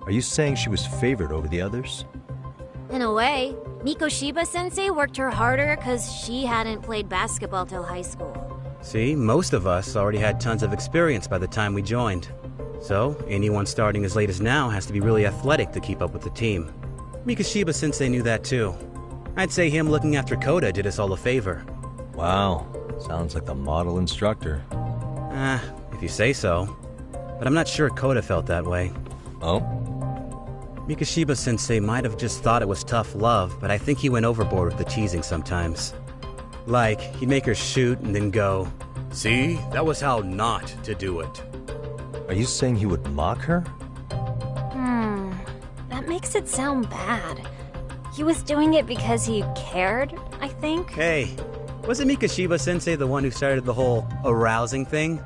Are you saying she was favored over the others? In a way, Mikoshiba-sensei worked her harder because she hadn't played basketball till high school. See, most of us already had tons of experience by the time we joined. So, anyone starting as late as now has to be really athletic to keep up with the team. Mikoshiba-sensei knew that too. I'd say him looking after Koda did us all a favor. Wow, sounds like the model instructor. If you say so. But I'm not sure Koda felt that way. Oh? Mikoshiba-sensei might have just thought it was tough love, but I think he went overboard with the teasing sometimes. Like, he'd make her shoot and then go, "See, that was how not to do it." Are you saying he would mock her? That makes it sound bad. He was doing it because he cared, I think. Hey, wasn't Mikoshiba-sensei the one who started the whole arousing thing?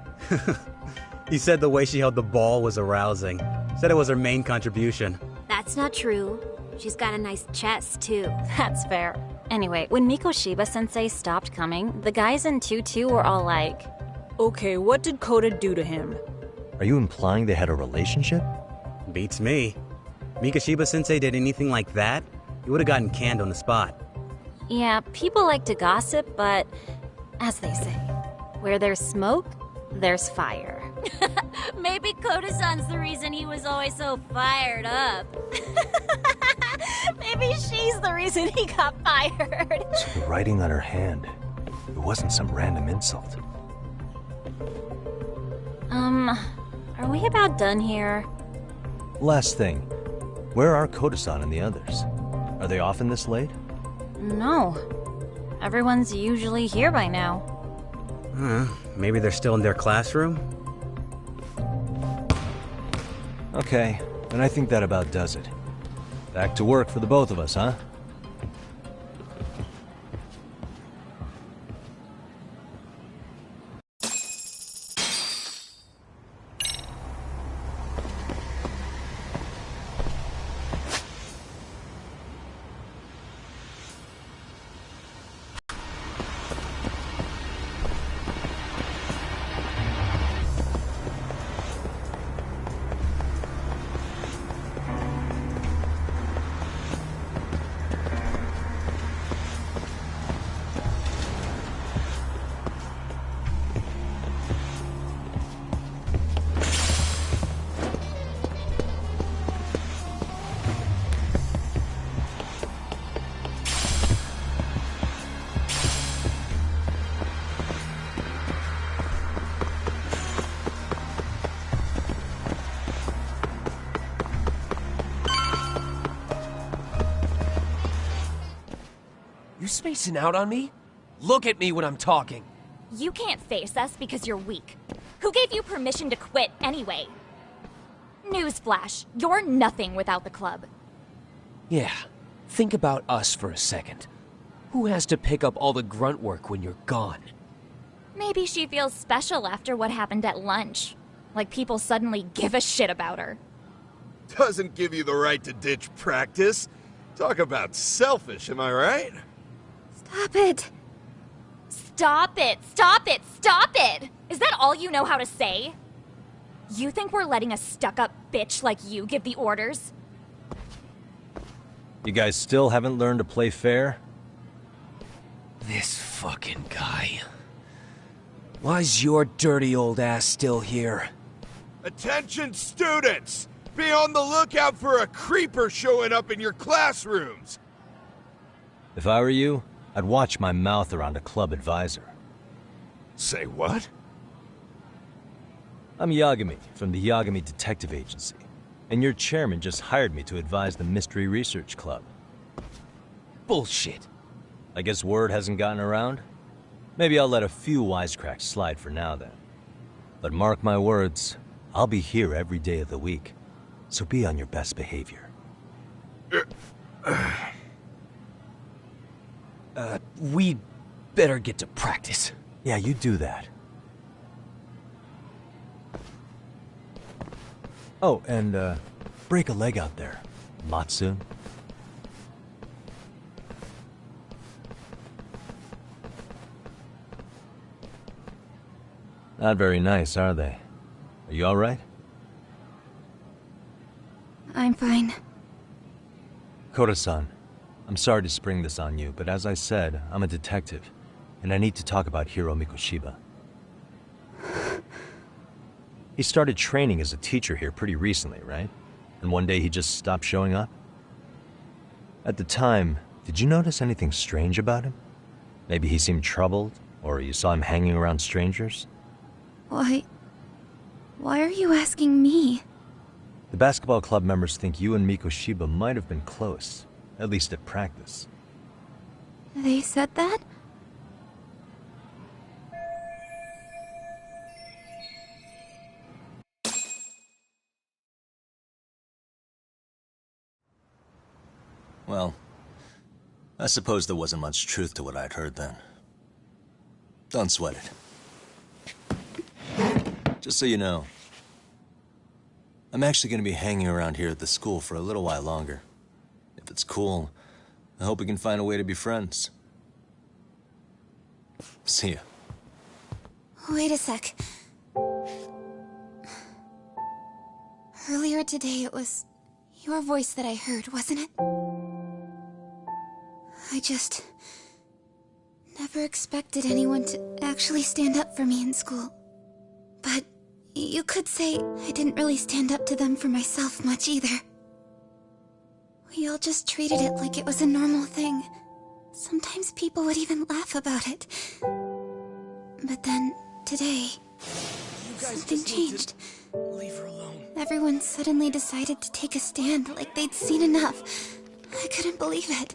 He said the way she held the ball was arousing. Said it was her main contribution. That's not true. She's got a nice chest, too. That's fair. Anyway, when Mikoshiba-sensei stopped coming, the guys in 2-2 were all like, Okay, what did Koda do to him? Are you implying they had a relationship? Beats me. Mikoshiba-sensei did anything like that, he would have gotten canned on the spot. yeah, people like to gossip, but as they say, where there's smoke, there's fire. Maybe Koda-san's the reason he was always so fired up. Maybe she's the reason he got fired. So the writing on her hand, it wasn't some random insult. Are we about done here? Last thing, where are Koda-san and the others? Are they often this late? No. Everyone's usually here by now. Maybe they're still in their classroom? Okay, then I think that about does it. Back to work for the both of us, huh? You spacing out on me? Look at me when I'm talking. You can't face us because you're weak. Who gave you permission to quit anyway? Newsflash, you're nothing without the club. Yeah, think about us for a second. Who has to pick up all the grunt work when you're gone? Maybe she feels special after what happened at lunch. Like people suddenly give a shit about her. Doesn't give you the right to ditch practice. Talk about selfish, am I right? Stop it. Stop it! Stop it! Stop it! Is that all you know how to say? You think we're letting a stuck-up bitch like you give the orders? You guys still haven't learned to play fair? This fucking guy. Why's your dirty old ass still here? Attention students! Be on the lookout for a creeper showing up in your classrooms! If I were you, I'd watch my mouth around a club advisor. Say what? I'm Yagami from the Yagami Detective Agency, and your chairman just hired me to advise the Mystery Research Club. Bullshit. I guess word hasn't gotten around? Maybe I'll let a few wisecracks slide for now then. But mark my words, I'll be here every day of the week, so be on your best behavior. We better get to practice. Yeah, you do that. Oh, and, break a leg out there, Matsun. Not very nice, are they? Are you alright? I'm fine. Koda-san, I'm sorry to spring this on you, but as I said, I'm a detective, and I need to talk about Hiro Mikoshiba. He started training as a teacher here pretty recently, right? And one day he just stopped showing up? At the time, did you notice anything strange about him? Maybe he seemed troubled, or you saw him hanging around strangers? Why are you asking me? The basketball club members think you and Mikoshiba might have been close, at least at practice. They said that? Well, I suppose there wasn't much truth to what I'd heard then. Don't sweat it. Just so you know, I'm actually going to be hanging around here at the school for a little while longer. If it's cool, I hope we can find a way to be friends. See ya. Wait a sec. Earlier today, it was your voice that I heard, wasn't it? I just never expected anyone to actually stand up for me in school. But you could say I didn't really stand up to them for myself much either. We all just treated it like it was a normal thing. Sometimes people would even laugh about it. But then, today, something changed. Leave her alone. Everyone suddenly decided to take a stand like they'd seen enough. I couldn't believe it.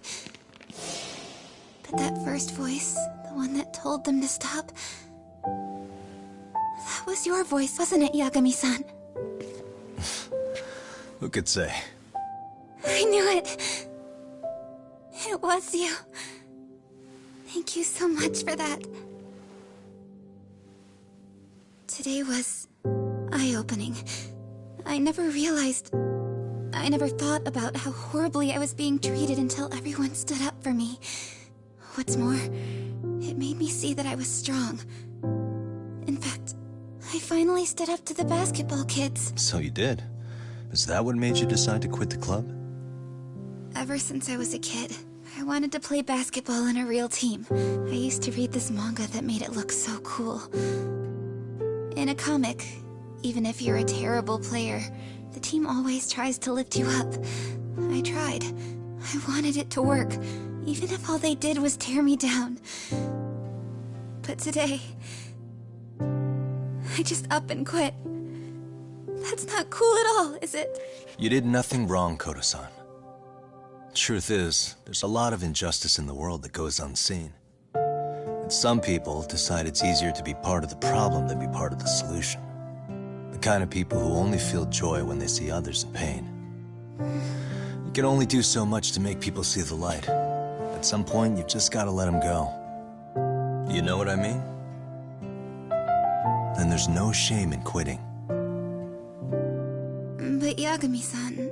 But that first voice, the one that told them to stop, that was your voice, wasn't it, Yagami-san? Who could say? I knew it. It was you. Thank you so much for that. Today was eye-opening. I never thought about how horribly I was being treated until everyone stood up for me. What's more, it made me see that I was strong. In fact, I finally stood up to the basketball kids. So you did. Is that what made you decide to quit the club? Ever since I was a kid, I wanted to play basketball in a real team. I used to read this manga that made it look so cool. In a comic, even if you're a terrible player, the team always tries to lift you up. I tried. I wanted it to work, even if all they did was tear me down. But today, I just up and quit. That's not cool at all, is it? You did nothing wrong, Koda-san. Truth is, there's a lot of injustice in the world that goes unseen. And some people decide it's easier to be part of the problem than be part of the solution. The kind of people who only feel joy when they see others in pain. You can only do so much to make people see the light. At some point, you've just got to let them go. You know what I mean? Then there's no shame in quitting. But Yagami-san,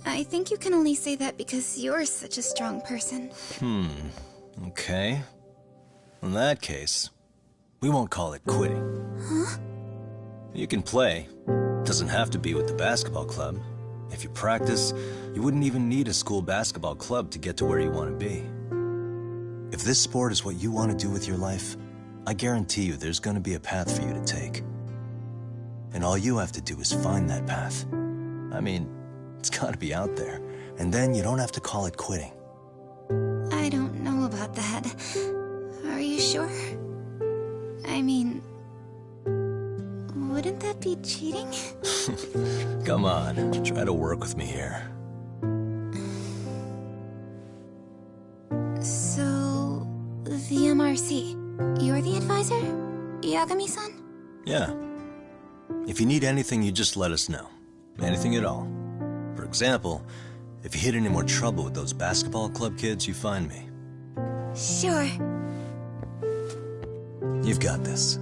I think you can only say that because you're such a strong person. Okay. In that case, we won't call it quitting. Huh? You can play. Doesn't have to be with the basketball club. If you practice, you wouldn't even need a school basketball club to get to where you want to be. If this sport is what you want to do with your life, I guarantee you there's going to be a path for you to take. And all you have to do is find that path. I mean, it's got to be out there. And then you don't have to call it quitting. I don't know about that. Are you sure? I mean, wouldn't that be cheating? Come on, try to work with me here. So, the MRC, you're the advisor? Yagami-san? Yeah. If you need anything, you just let us know. Anything at all. For example, if you hit any more trouble with those basketball club kids, you find me. Sure. You've got this.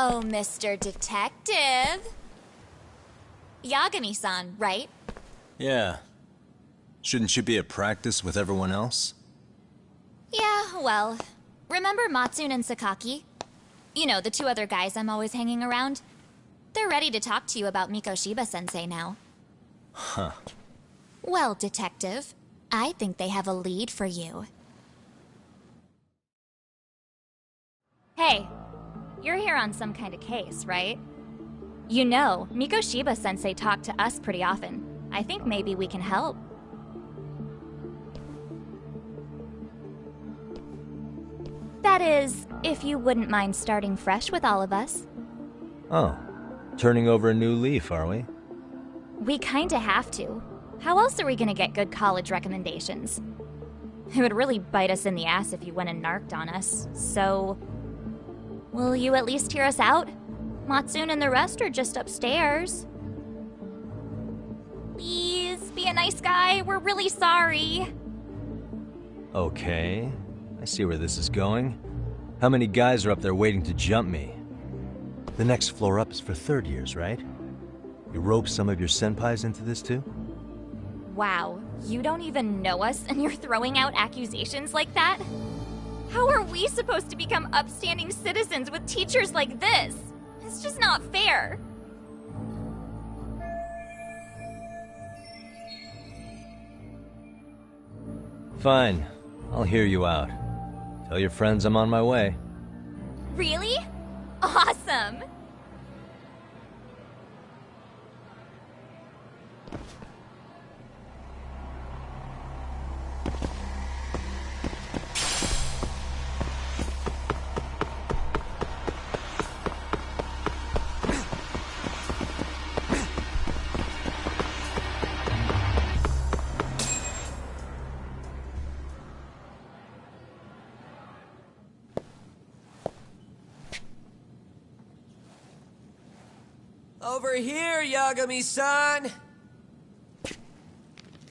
Oh, Mr. Detective. Yagami-san, right? Yeah. Shouldn't you be at practice with everyone else? Yeah, well, remember Matsune and Sakaki? You know, the two other guys I'm always hanging around? They're ready to talk to you about Mikoshiba-sensei now. Huh. Well, Detective, I think they have a lead for you. Hey, you're here on some kind of case, right? You know, Mikoshiba-sensei talked to us pretty often. I think maybe we can help. That is, if you wouldn't mind starting fresh with all of us. Oh. Turning over a new leaf, are we? We kinda have to. How else are we gonna get good college recommendations? It would really bite us in the ass if you went and narked on us, so... Will you at least hear us out? Matsune and the rest are just upstairs. Please, be a nice guy. We're really sorry. Okay. I see where this is going. How many guys are up there waiting to jump me? The next floor up is for third years, right? You rope some of your senpais into this too? Wow, you don't even know us and you're throwing out accusations like that? How are we supposed to become upstanding citizens with teachers like this? It's just not fair. Fine. I'll hear you out. Tell your friends I'm on my way. Really? Awesome! Over here, Yagami-san!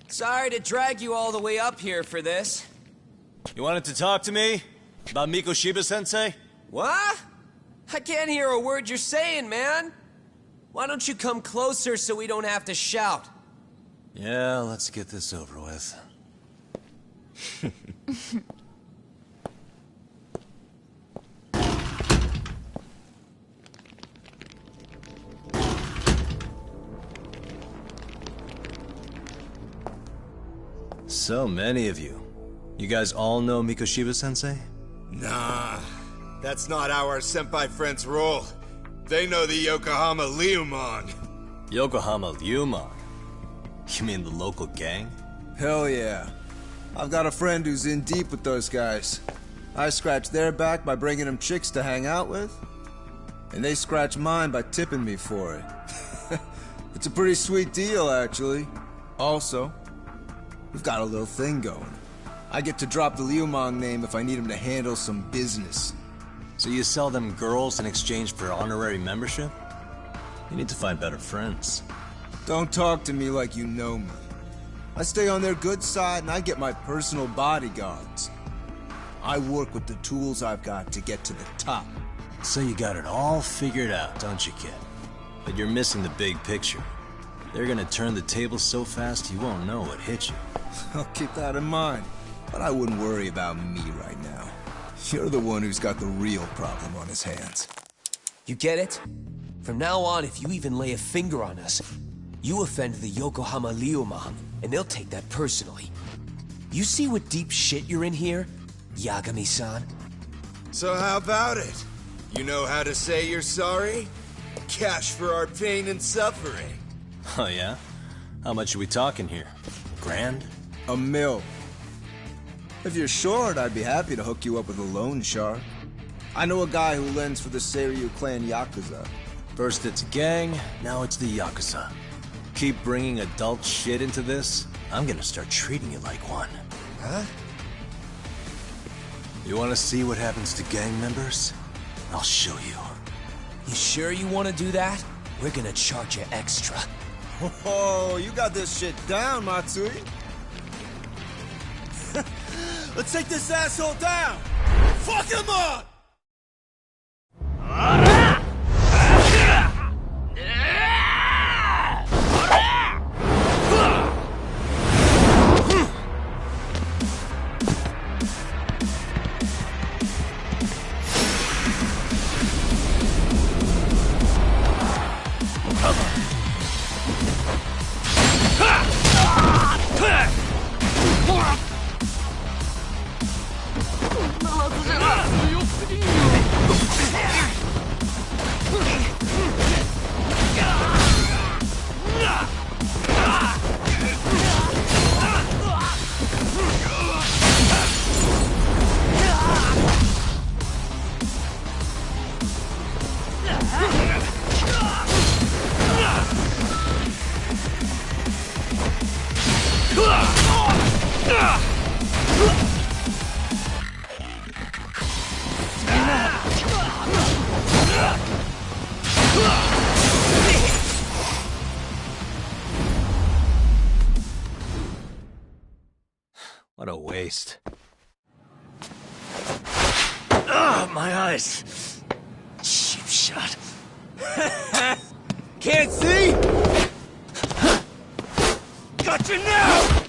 Sorry to drag you all the way up here for this. You wanted to talk to me? About Mikoshiba-sensei? What? I can't hear a word you're saying, man! Why don't you come closer so we don't have to shout? Yeah, let's get this over with. So many of you. You guys all know Mikoshiba-sensei? Nah, that's not how our senpai friends roll. They know the Yokohama Ryumon. Yokohama Ryumon? You mean the local gang? Hell yeah. I've got a friend who's in deep with those guys. I scratch their back by bringing them chicks to hang out with, and they scratch mine by tipping me for it. It's a pretty sweet deal, actually. Also, we've got a little thing going. I get to drop the Ryumon name if I need him to handle some business. So you sell them girls in exchange for honorary membership? You need to find better friends. Don't talk to me like you know me. I stay on their good side and I get my personal bodyguards. I work with the tools I've got to get to the top. So you got it all figured out, don't you, kid? But you're missing the big picture. They're gonna turn the tables so fast you won't know what hit you. I'll keep that in mind. But I wouldn't worry about me right now. You're the one who's got the real problem on his hands. You get it? From now on, if you even lay a finger on us, you offend the Yokohama Ryumon, and they'll take that personally. You see what deep shit you're in here, Yagami-san? So how about it? You know how to say you're sorry? Cash for our pain and suffering. Oh yeah? How much are we talking here? Grand? $1 million. If you're short, I'd be happy to hook you up with a loan shark. I know a guy who lends for the Seiryu clan Yakuza. First it's a gang, now it's the Yakuza. Keep bringing adult shit into this, I'm gonna start treating you like one. Huh? You wanna see what happens to gang members? I'll show you. You sure you want to do that? We're gonna charge you extra. Oh, you got this shit down, Matsui. Let's take this asshole down! Fuck him up! waste. Ah, my eyes. Cheap shot. Can't see? Gotcha now!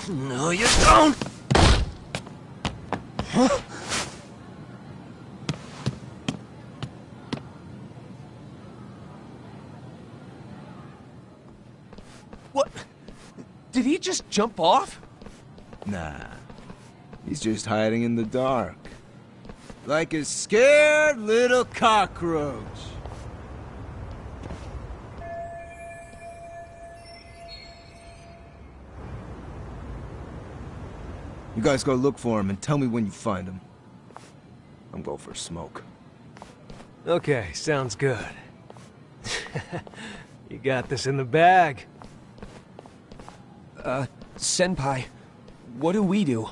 No, you don't! Huh? What? Did he just jump off? Nah. He's just hiding in the dark. Like a scared little cockroach. You guys go look for him and tell me when you find him. I'm going for a smoke. Okay, sounds good. You got this in the bag. Senpai, what do we do?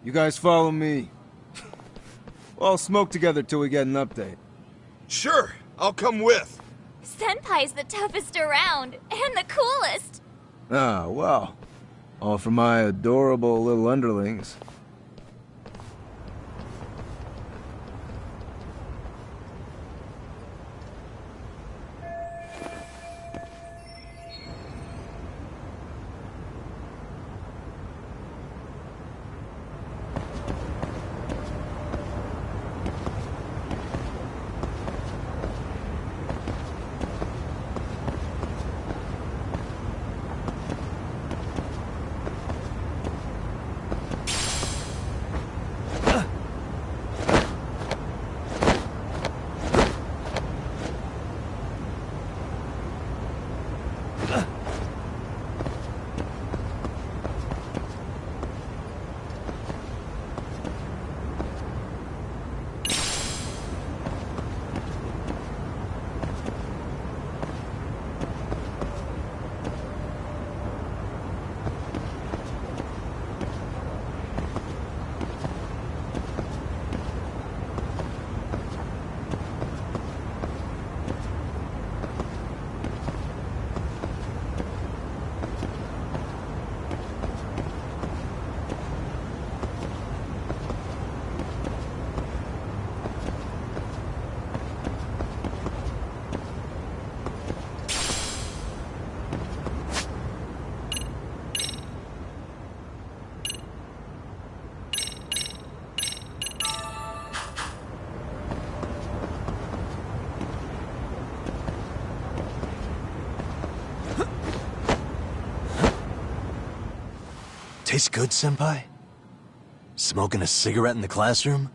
You guys follow me. We'll all smoke together till we get an update. Sure, I'll come with. Senpai's the toughest around, and the coolest. Ah, well. All for my adorable little underlings. Tastes good, Senpai? Smoking a cigarette in the classroom?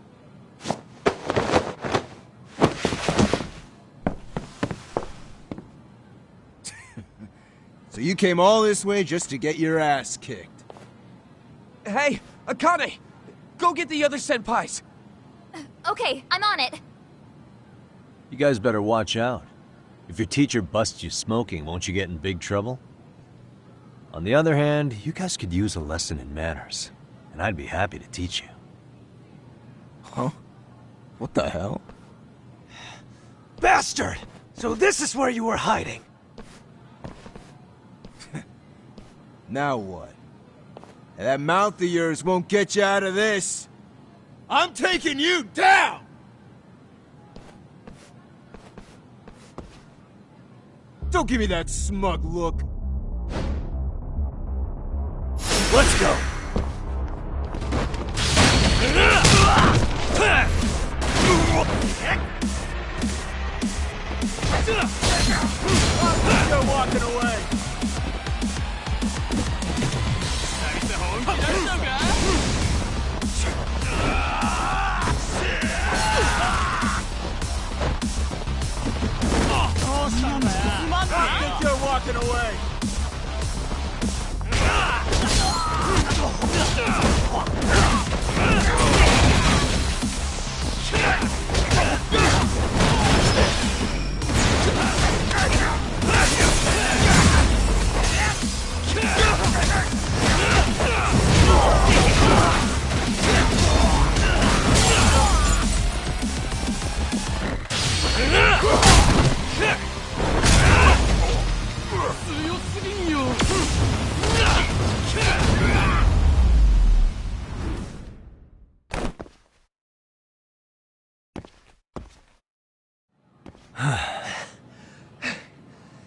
So you came all this way just to get your ass kicked? Hey, Akane! Go get the other senpais! Okay, I'm on it. You guys better watch out. If your teacher busts you smoking, won't you get in big trouble? On the other hand, you guys could use a lesson in manners, and I'd be happy to teach you. Huh? What the hell? Bastard! So this is where you were hiding. Now what? That mouth of yours won't get you out of this. I'm taking you down! Don't give me that smug look. Let's go. You're walking away. I think you're walking away.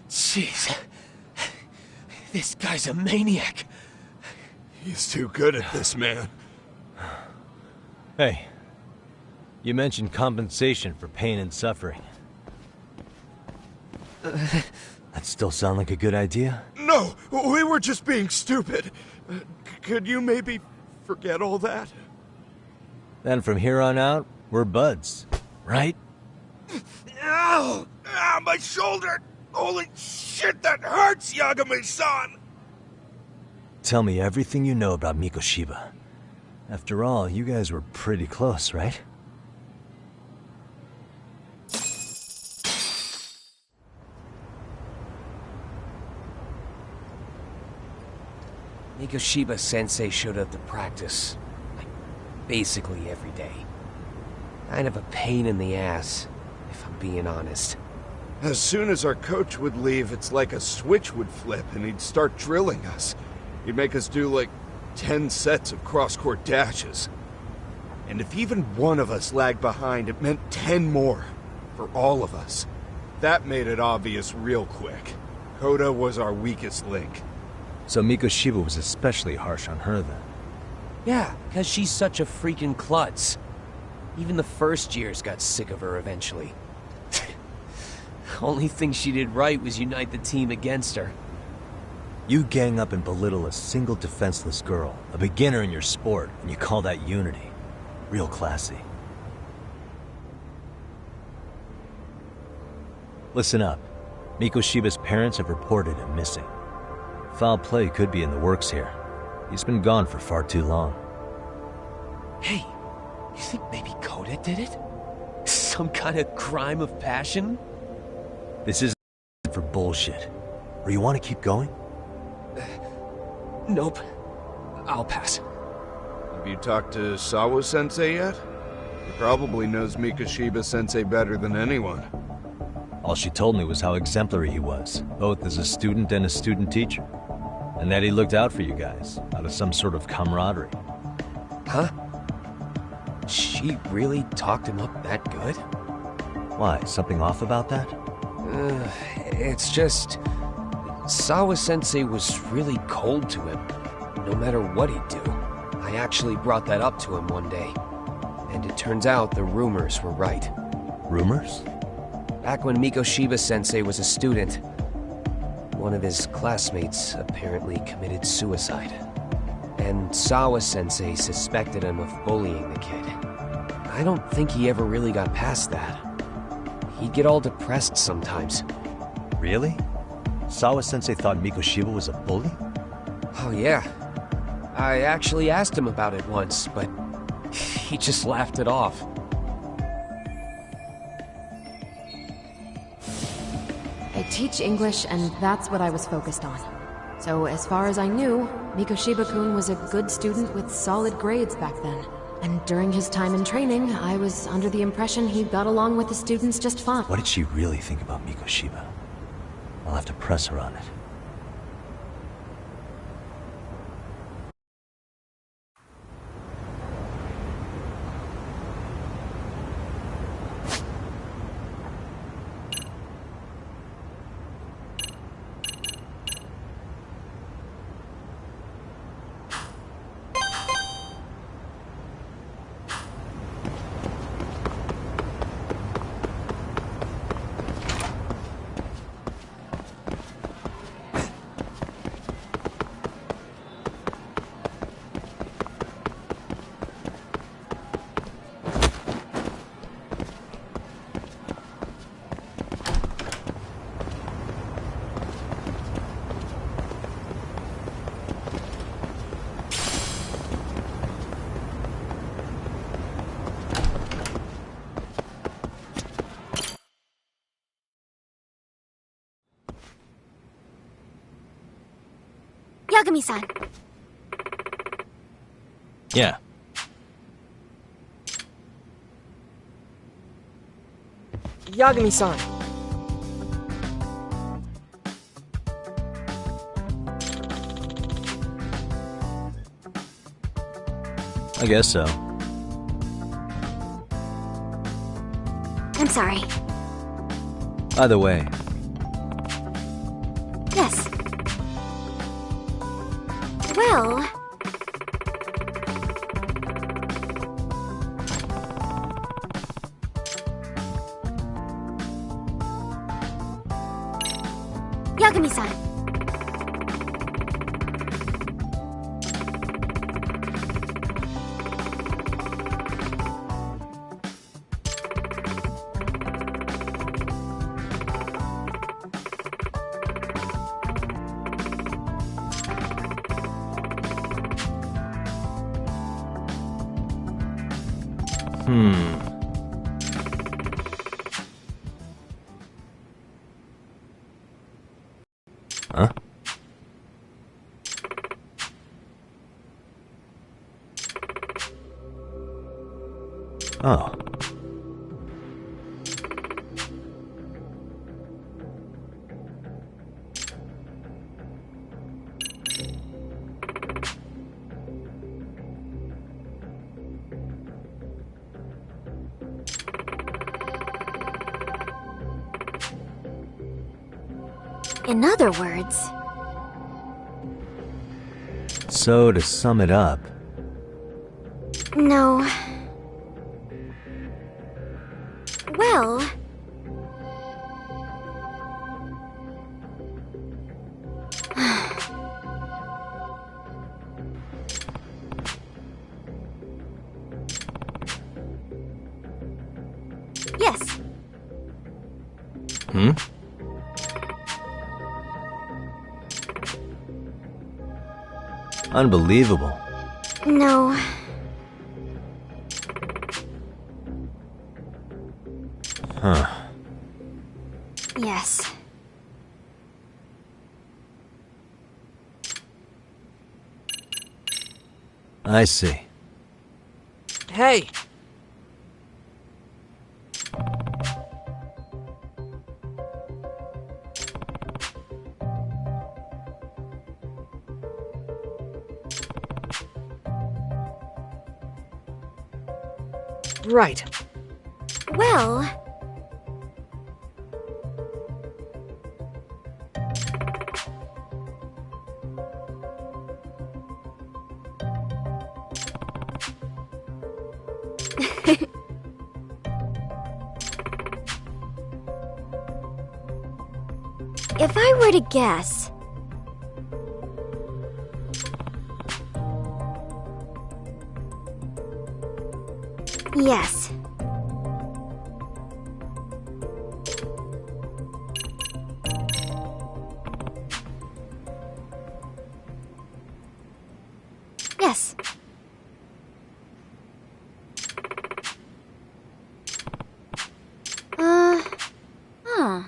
Jeez. This guy's a maniac. He's too good at this, man. Hey, you mentioned compensation for pain and suffering. That still sound like a good idea? No, we were just being stupid. Could you maybe forget all that? Then from here on out, we're buds, right? Ow! Ah, my shoulder! Holy shit, that hurts, Yagami-san! Tell me everything you know about Mikoshiba. After all, you guys were pretty close, right? Mikoshiba-sensei showed up to practice, like, basically every day. Kind of a pain in the ass, if I'm being honest. As soon as our coach would leave, it's like a switch would flip and he'd start drilling us. He'd make us do like 10 sets of cross-court dashes. And if even one of us lagged behind, it meant 10 more. For all of us. That made it obvious real quick. Koda was our weakest link. So Mikoshiba was especially harsh on her then? Yeah, because she's such a freaking klutz. Even the first years got sick of her eventually. Only thing she did right was unite the team against her. You gang up and belittle a single defenseless girl, a beginner in your sport, and you call that unity. Real classy. Listen up. Mikoshiba's parents have reported him missing. Foul play could be in the works here. He's been gone for far too long. Hey, you think maybe Koda did it? Some kind of crime of passion? This isn't for bullshit. Or you want to keep going? Nope. I'll pass. Have you talked to Sawa-sensei yet? He probably knows Mikoshiba-sensei better than anyone. All she told me was how exemplary he was, both as a student and a student teacher. And that he looked out for you guys, out of some sort of camaraderie. Huh? She really talked him up that good? Why, something off about that? It's just... Sawa-sensei was really cold to him, no matter what he'd do. I actually brought that up to him one day. And it turns out the rumors were right. Rumors? Back when Mikoshiba-sensei was a student, one of his classmates apparently committed suicide. And Sawa-sensei suspected him of bullying the kid. I don't think he ever really got past that. He'd get all depressed sometimes. Really? Sawa-sensei thought Mikoshiba was a bully? Oh yeah. I actually asked him about it once, but he just laughed it off. I teach English, and that's what I was focused on. So as far as I knew, Mikoshiba-kun was a good student with solid grades back then. And during his time in training, I was under the impression he got along with the students just fine. What did she really think about Mikoshiba? I'll have to press her on it. Yagami-san. Yeah. Yagami-san. I guess so. I'm sorry. By the way, Yes. Well... Yagami-san. Huh? Oh. In other words... So, to sum it up, No. Well... Yes. Hmm? Unbelievable. No. Huh. Yes. I see. Hey! Right. Well... If I were to guess... Yes. Yes. Huh.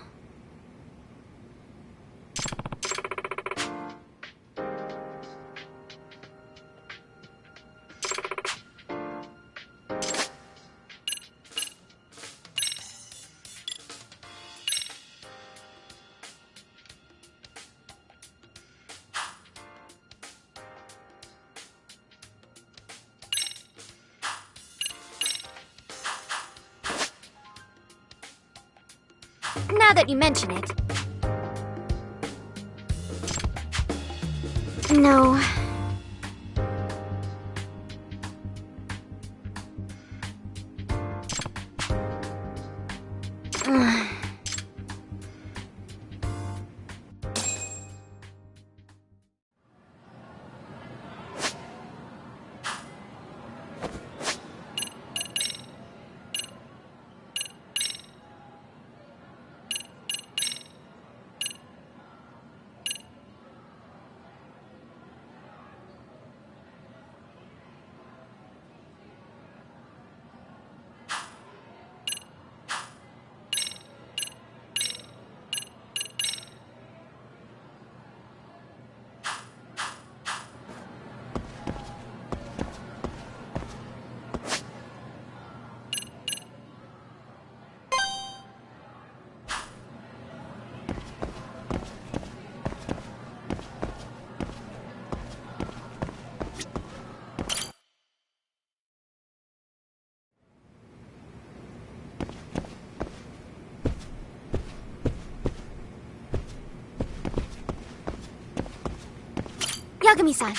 Now that you mention it. No. Yagami-san.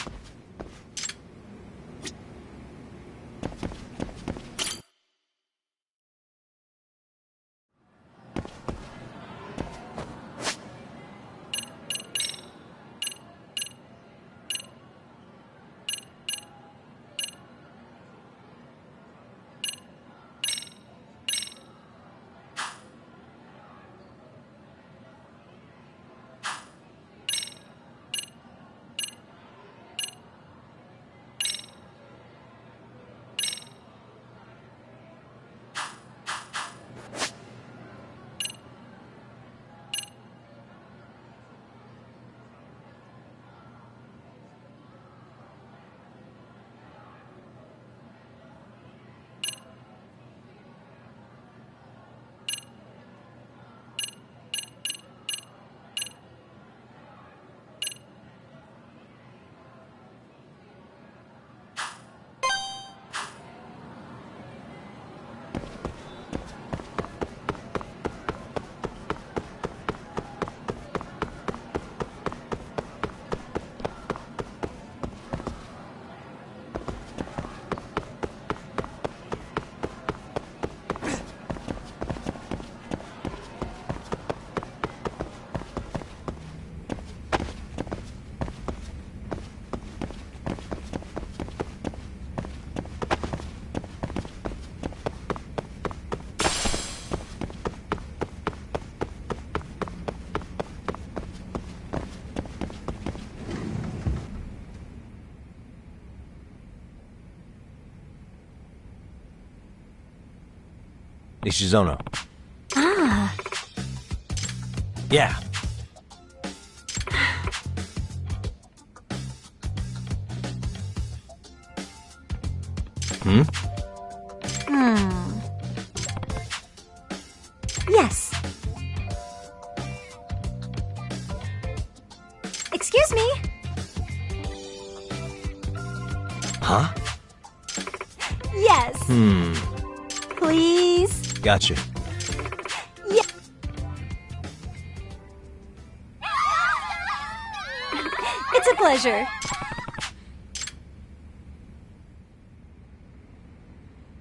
Nishizono. Ah. Yeah. Hmm? Yes. Excuse me. Huh? Yes. Please. Gotcha. Yeah. It's a pleasure.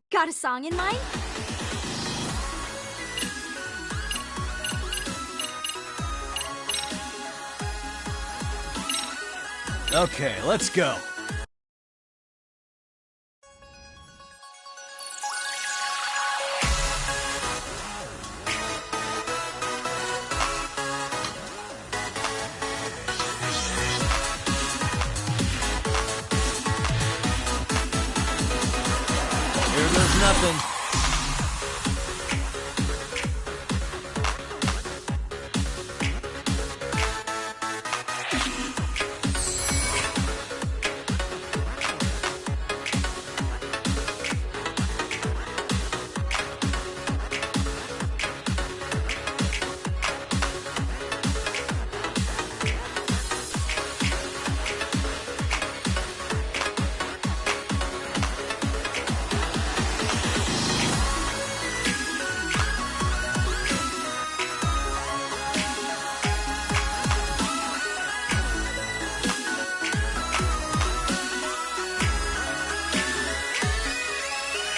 Got a song in mind? Okay, let's go. Here goes nothing.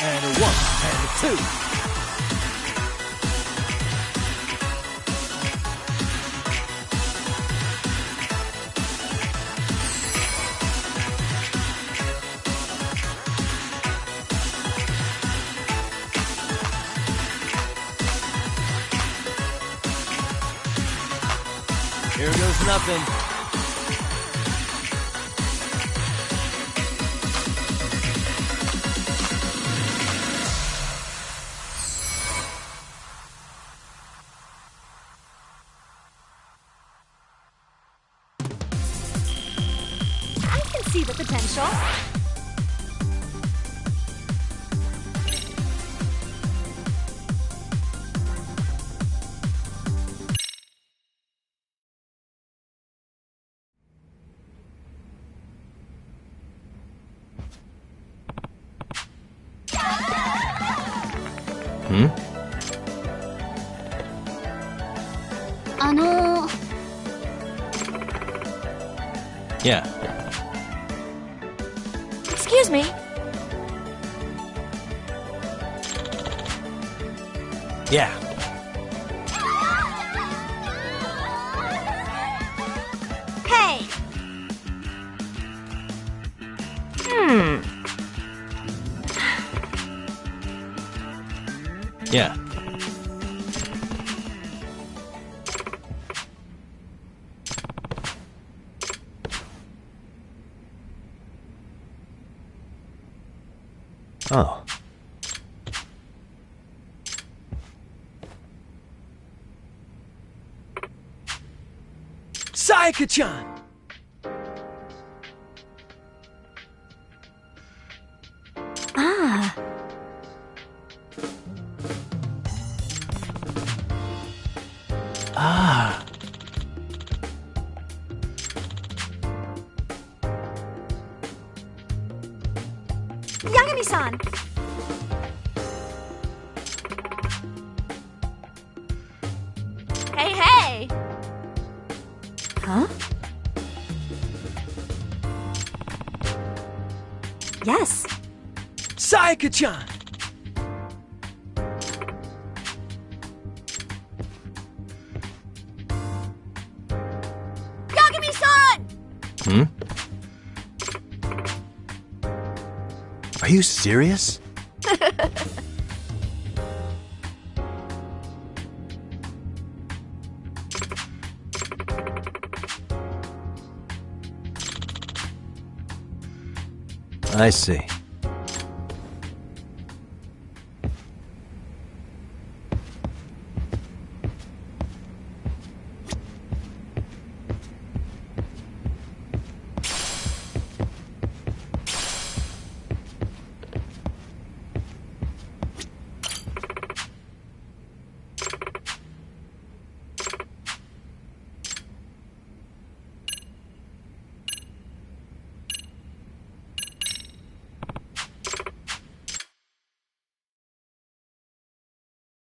And a one, and a two. Here goes nothing. I can see the potential. Hmm? Yeah. Excuse me. Yeah. Hey! Yeah. Oh. Sayaka-chan! Ah. Ah. Yagami-san! Hey, hey! Huh? Yes. Sayaka-chan! Yagami-san! Hmm? Are you serious? I see.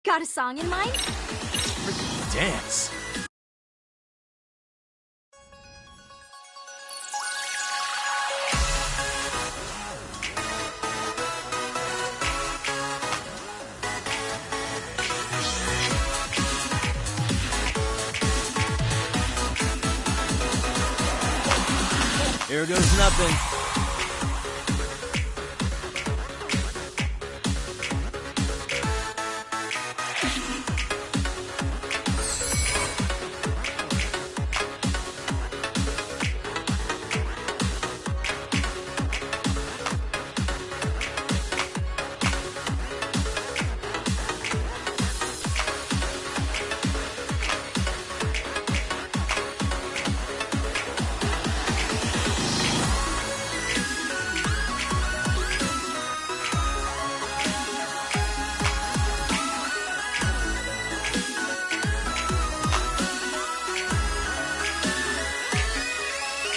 Got a song in mind? Dance. Here goes nothing.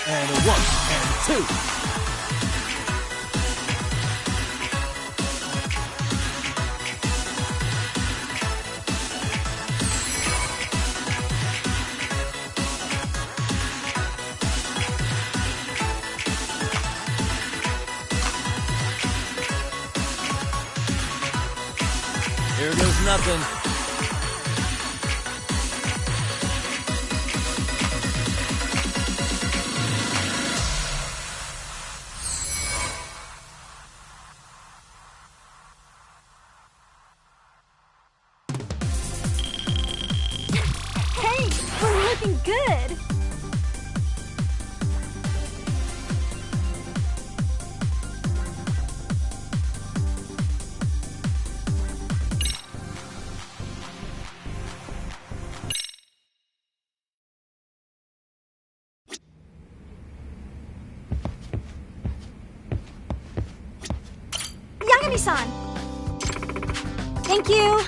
And a 1 and 2. Here goes nothing. Hey, we're looking good! Yagami-san! Thank you!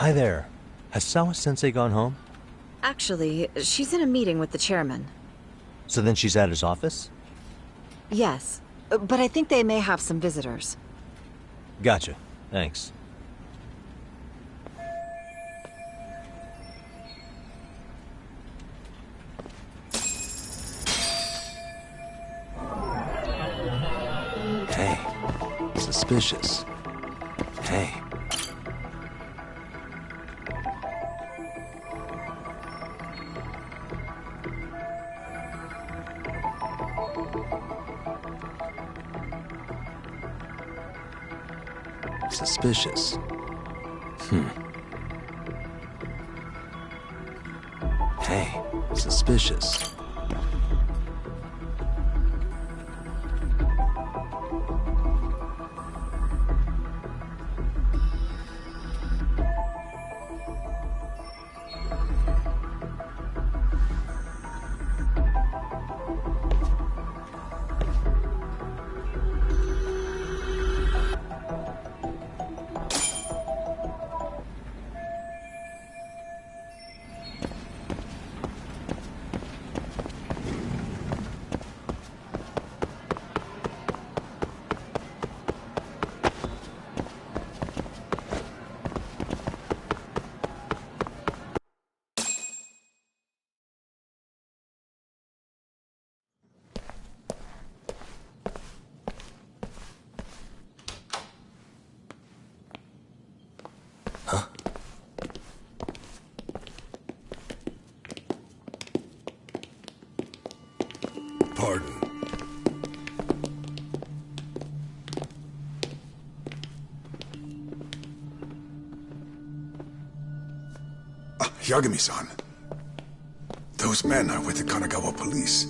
Hi there. Has Sawa-sensei gone home? Actually, she's in a meeting with the chairman. So then she's at his office? Yes, but I think they may have some visitors. Gotcha. Thanks. Hey. Suspicious. Hey. Suspicious. Hey, suspicious. Pardon. Yagami-san. Those men are with the Kanagawa police.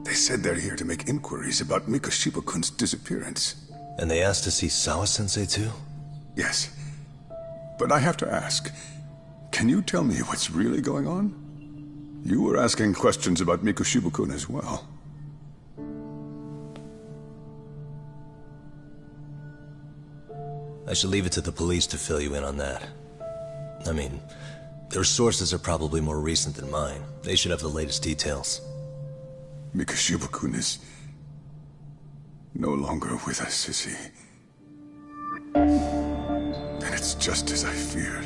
They said they're here to make inquiries about Mikoshiba-kun's disappearance. And they asked to see Sawa-sensei too? Yes. But I have to ask, can you tell me what's really going on? You were asking questions about Mikoshiba-kun as well. I should leave it to the police to fill you in on that. I mean, their sources are probably more recent than mine. They should have the latest details. Mikoshiba-kun is no longer with us, is he? Then it's just as I feared.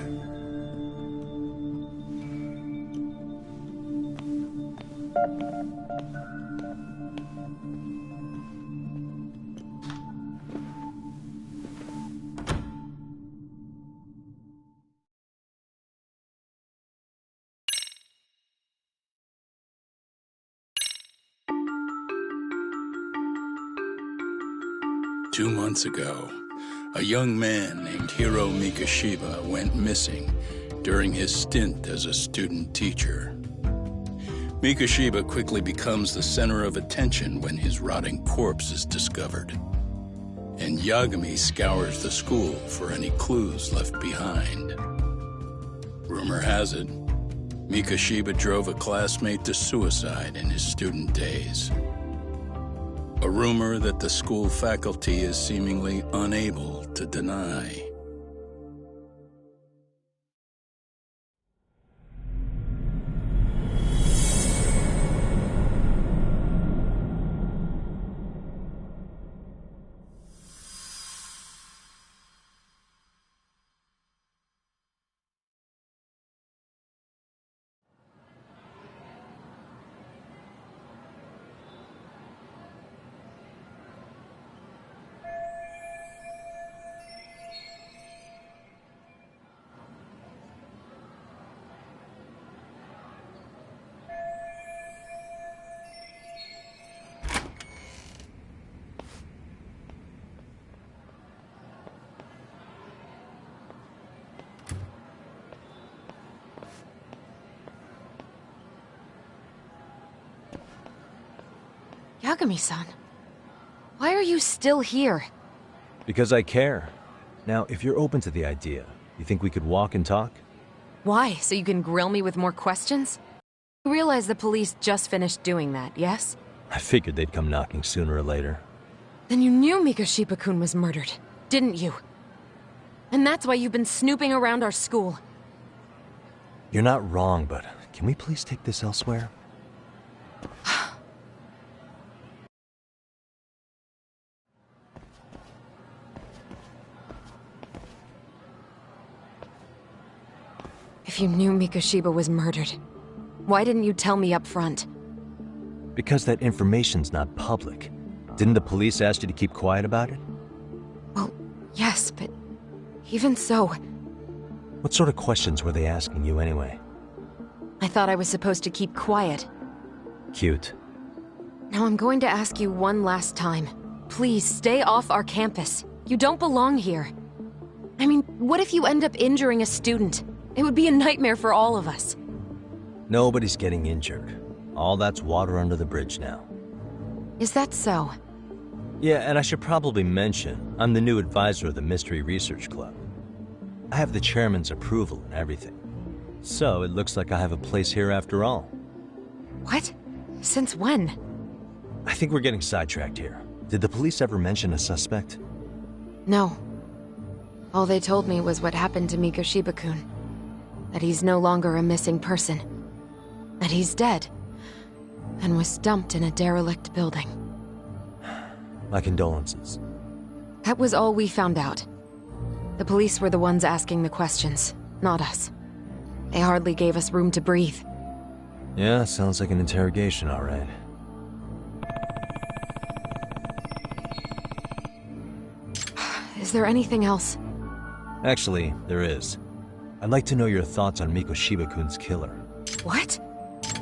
Two months ago, a young man named Hiro Mikoshiba went missing during his stint as a student teacher. Mikoshiba quickly becomes the center of attention when his rotting corpse is discovered. And Yagami scours the school for any clues left behind. Rumor has it, Mikoshiba drove a classmate to suicide in his student days. A rumor that the school faculty is seemingly unable to deny. Yagami-san, why are you still here? Because I care. Now, if you're open to the idea, you think we could walk and talk? Why? So you can grill me with more questions? You realize the police just finished doing that, yes? I figured they'd come knocking sooner or later. Then you knew Mikoshiba-kun was murdered, didn't you? And that's why you've been snooping around our school. You're not wrong, but can we please take this elsewhere? If you knew Mikoshiba was murdered, why didn't you tell me up front? Because that information's not public. Didn't the police ask you to keep quiet about it? Well, yes, but even so... What sort of questions were they asking you anyway? I thought I was supposed to keep quiet. Cute. Now I'm going to ask you one last time. Please, stay off our campus. You don't belong here. I mean, what if you end up injuring a student? It would be a nightmare for all of us. Nobody's getting injured. All that's water under the bridge now. Is that so? Yeah, and I should probably mention, I'm the new advisor of the Mystery Research Club. I have the chairman's approval and everything. So it looks like I have a place here after all. What? Since when? I think we're getting sidetracked here. Did the police ever mention a suspect? No. All they told me was what happened to Mikoshiba-kun. That he's no longer a missing person. That he's dead. And was dumped in a derelict building. My condolences. That was all we found out. The police were the ones asking the questions, not us. They hardly gave us room to breathe. Yeah, sounds like an interrogation, all right. Is there anything else? Actually, there is. I'd like to know your thoughts on Mikoshiba-kun's killer. What?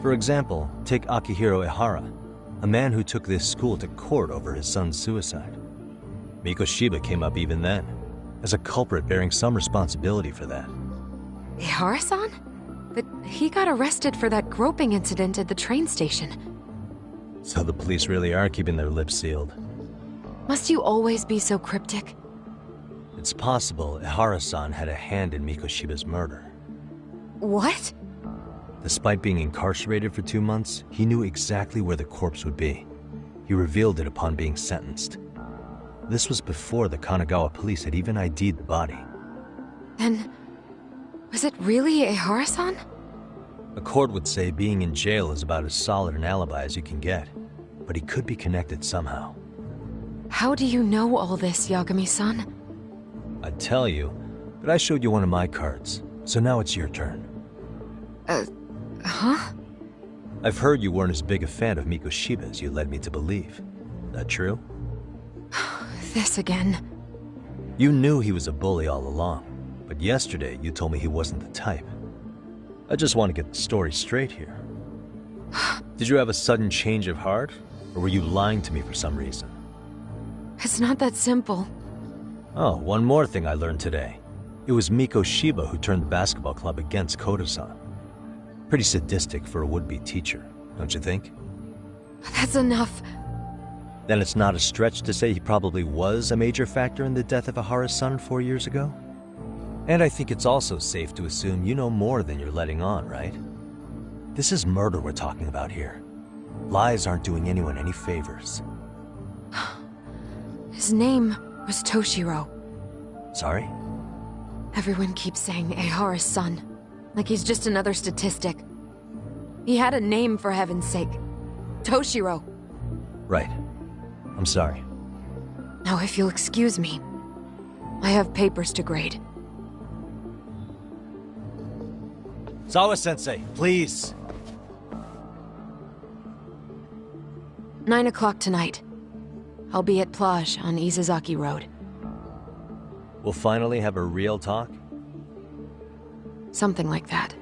For example, take Akihiro Ehara, a man who took this school to court over his son's suicide. Mikoshiba came up even then, as a culprit bearing some responsibility for that. Ehara-san? But he got arrested for that groping incident at the train station. So the police really are keeping their lips sealed. Must you always be so cryptic? It's possible Ehara-san had a hand in Mikoshiba's murder. What? Despite being incarcerated for 2 months, he knew exactly where the corpse would be. He revealed it upon being sentenced. This was before the Kanagawa police had even ID'd the body. Then, was it really Ehara-san? A court would say being in jail is about as solid an alibi as you can get, but he could be connected somehow. How do you know all this, Yagami-san? I'd tell you, but I showed you one of my cards, so now it's your turn. Huh? I've heard you weren't as big a fan of Mikoshiba as you led me to believe. That true? This again. You knew he was a bully all along, but yesterday you told me he wasn't the type. I just want to get the story straight here. Did you have a sudden change of heart, or were you lying to me for some reason? It's not that simple. Oh, one more thing I learned today. It was Mikoshiba who turned the basketball club against Kodo-san. Pretty sadistic for a would-be teacher, don't you think? That's enough. Then it's not a stretch to say he probably was a major factor in the death of Ehara's son 4 years ago? And I think it's also safe to assume you know more than you're letting on, right? This is murder we're talking about here. Lies aren't doing anyone any favors. His name was Toshiro. Sorry? Everyone keeps saying Ehara's son, like he's just another statistic. He had a name, for heaven's sake. Toshiro. Right. I'm sorry. Now, if you'll excuse me, I have papers to grade. Zawa-sensei, please! 9 o'clock tonight. I'll be at Plage on Izazaki Road. We'll finally have a real talk? Something like that.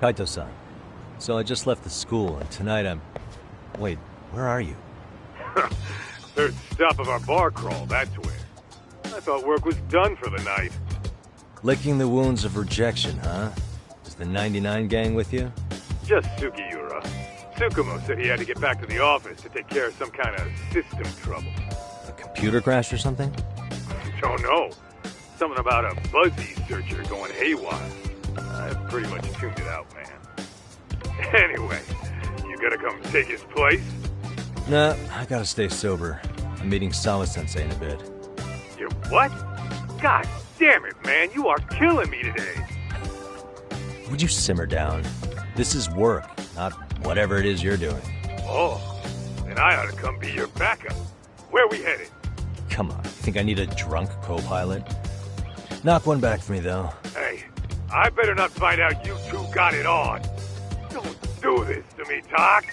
Kaito-san. So I just left the school, and tonight I'm... Wait, where are you? Third stop of our bar crawl, that's where. I thought work was done for the night. Licking the wounds of rejection, huh? Is the 99 gang with you? Just Sugiura. Tsukumo said he had to get back to the office to take care of some kind of system trouble. A computer crash or something? Don't know. Something about a Buzzy searcher going haywire. I pretty much tuned it out, man. Anyway, you gonna come take his place? Nah, I gotta stay sober. I'm meeting Sawa-sensei in a bit. You what? God damn it, man, you are killing me today. Would you simmer down? This is work, not whatever it is you're doing. Oh, then I ought to come be your backup. Where we headed? Come on, you think I need a drunk co-pilot? Knock one back for me, though. Hey, I better not find out you two got it on. Don't do this to me, Doc.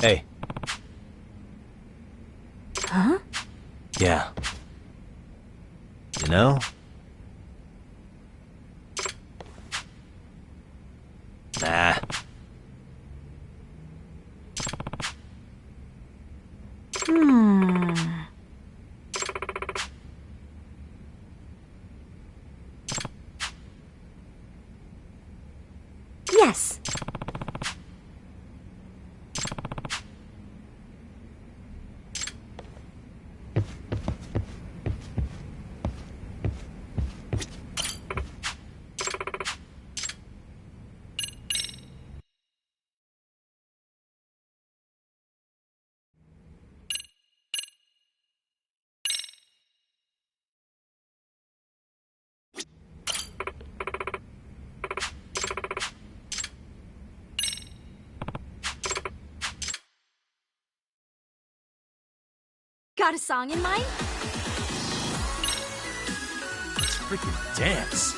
Hey. Huh? Yeah. You know? Nah. Yes. Got a song in mind? Let's freaking dance.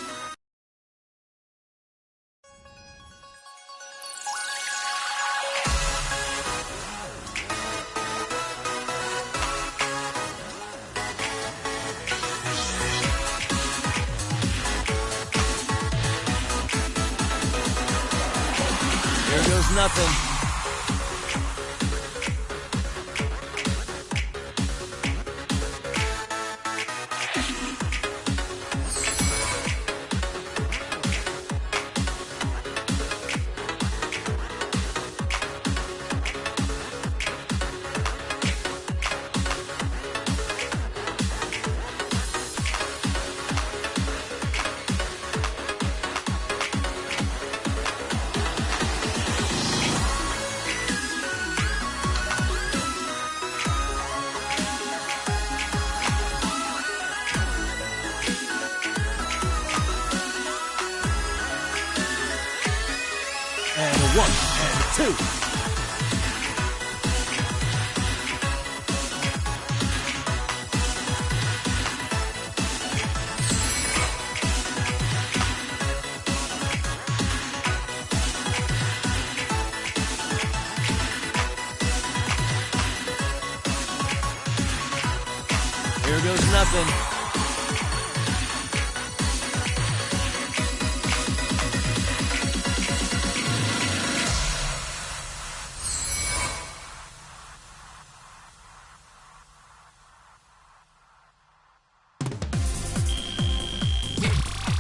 nothing. And a 1, and a 2. Here goes nothing.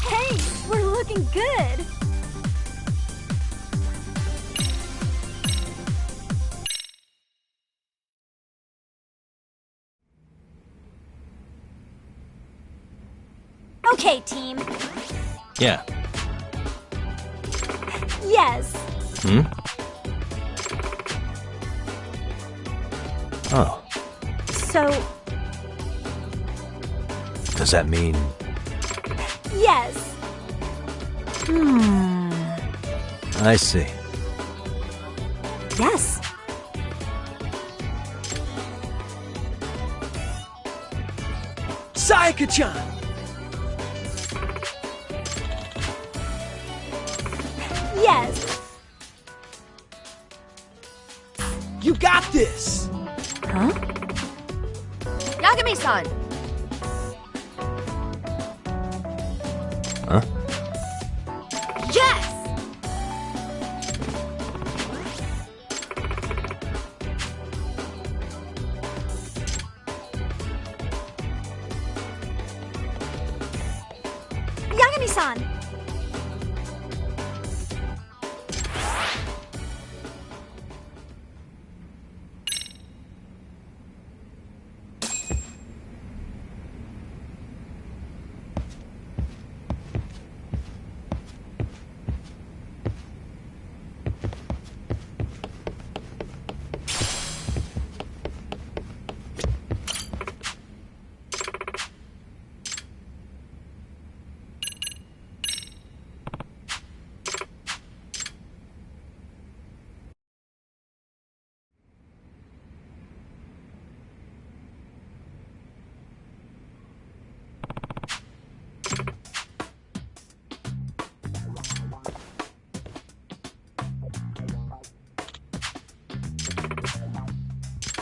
Hey, we're looking good. Okay, team. Yeah. Yes. Hmm? Oh. So, Does that mean... yes. I see. Yes. Sayaka-chan! Yes. You got this! Huh? Yagami-san! Huh? Yes! Yagami-san!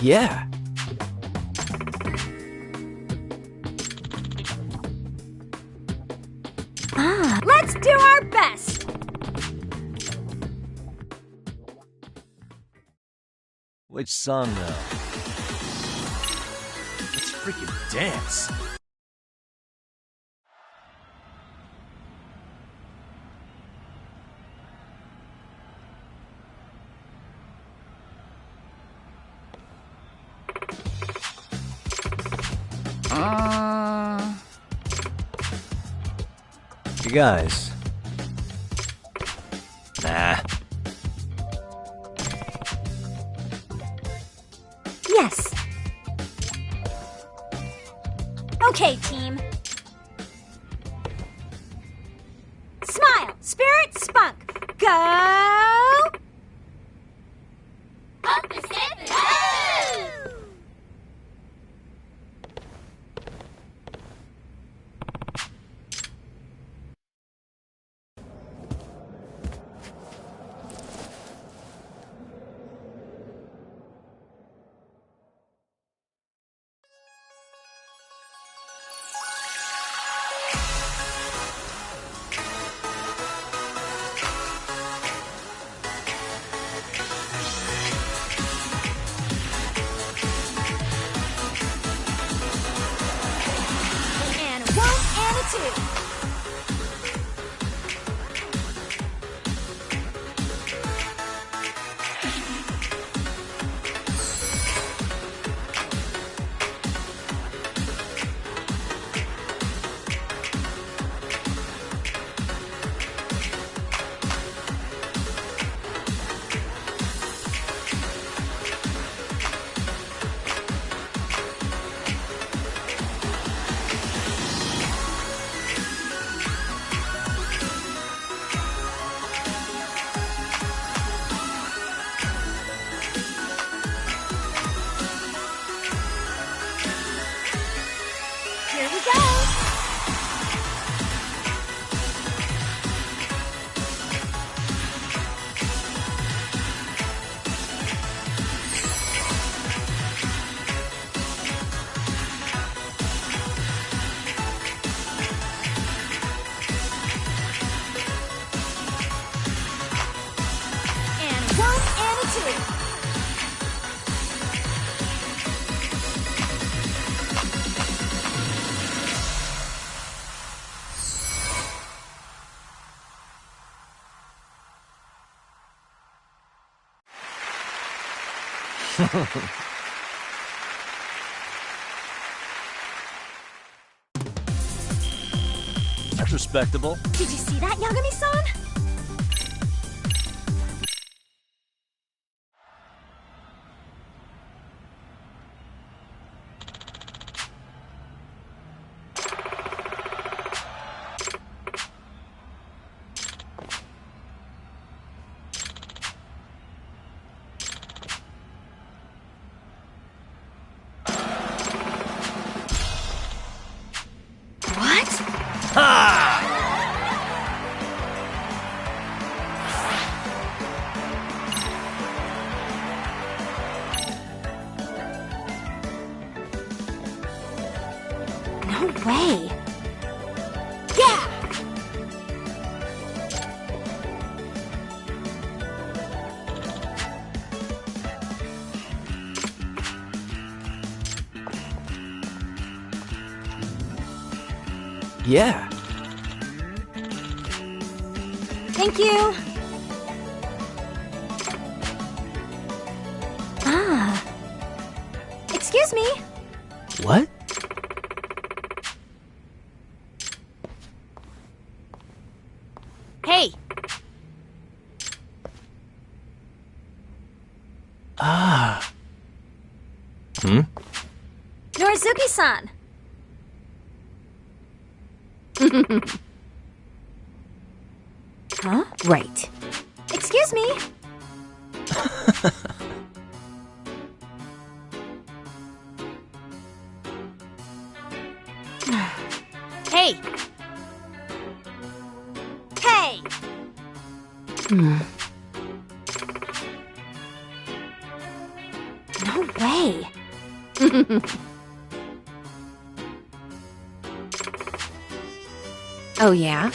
Yeah. Let's do our best! Which song, though? Let's freaking dance. You guys. Nah. Yes. Okay, team. Smile, spirit, spunk. Go! Up the step and go! attitude! Here we go! And a 1 and a 2. That's respectable. Did you see that, Yagami-san? No way. Yeah! Yeah. Thank you. Ah. Excuse me. What? Hey. Ah. Norizuki-san. Huh? Right. Excuse me. Hey. Hey. No way. Oh, yeah?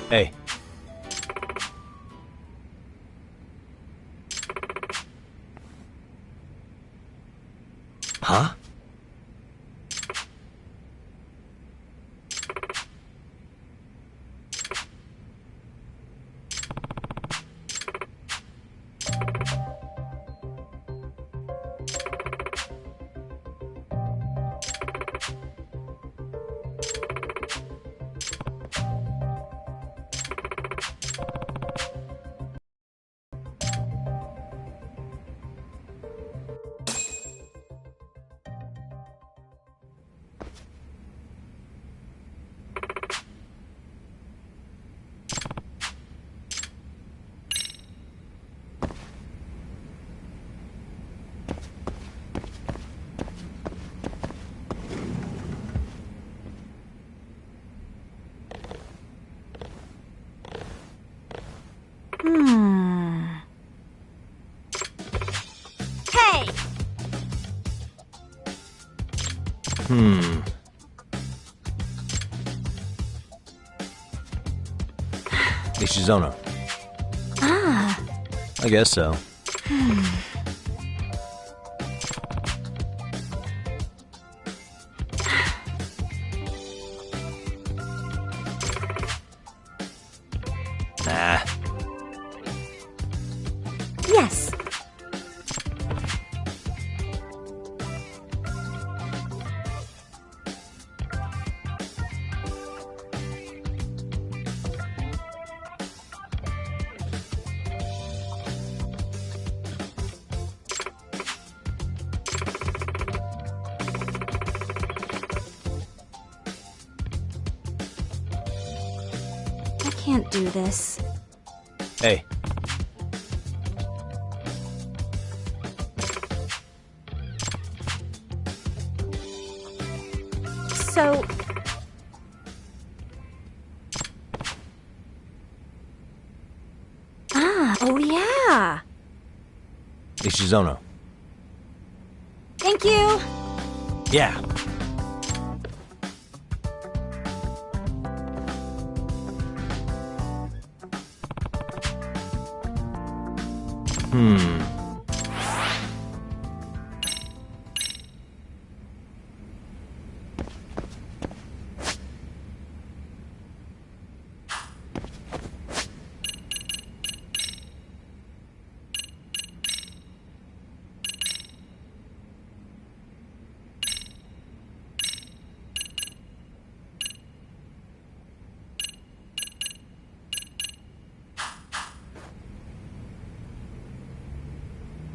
Hey. Huh? Hey. Nishizono. Ah. I guess so. can't do this. Hey. So... oh yeah! Ishizono. Thank you! Yeah.